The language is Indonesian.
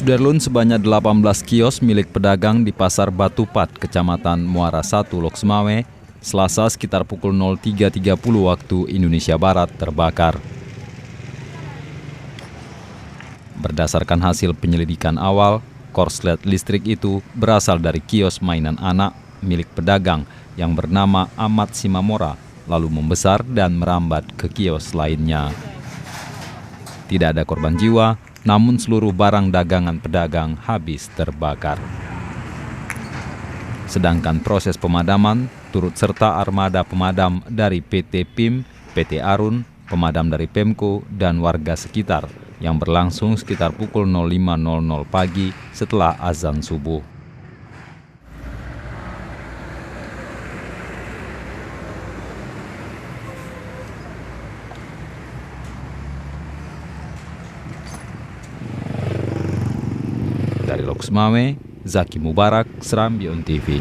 Sudarlun, sebanyak 18 kios milik pedagang di Pasar Batupat, Kecamatan Muara 1, Loksmawe, Selasa sekitar pukul 03.30 waktu Indonesia Barat terbakar. Berdasarkan hasil penyelidikan awal, korslet listrik itu berasal dari kios mainan anak milik pedagang yang bernama Ahmad Simamora, lalu membesar dan merambat ke kios lainnya. Tidak ada korban jiwa, namun seluruh barang dagangan pedagang habis terbakar. Sedangkan proses pemadaman turut serta armada pemadam dari PT PIM, PT Arun, pemadam dari Pemko, dan warga sekitar yang berlangsung sekitar pukul 05.00 pagi setelah azan subuh. Dari Loksmawe, Zaki Mubarak, Serambi On TV.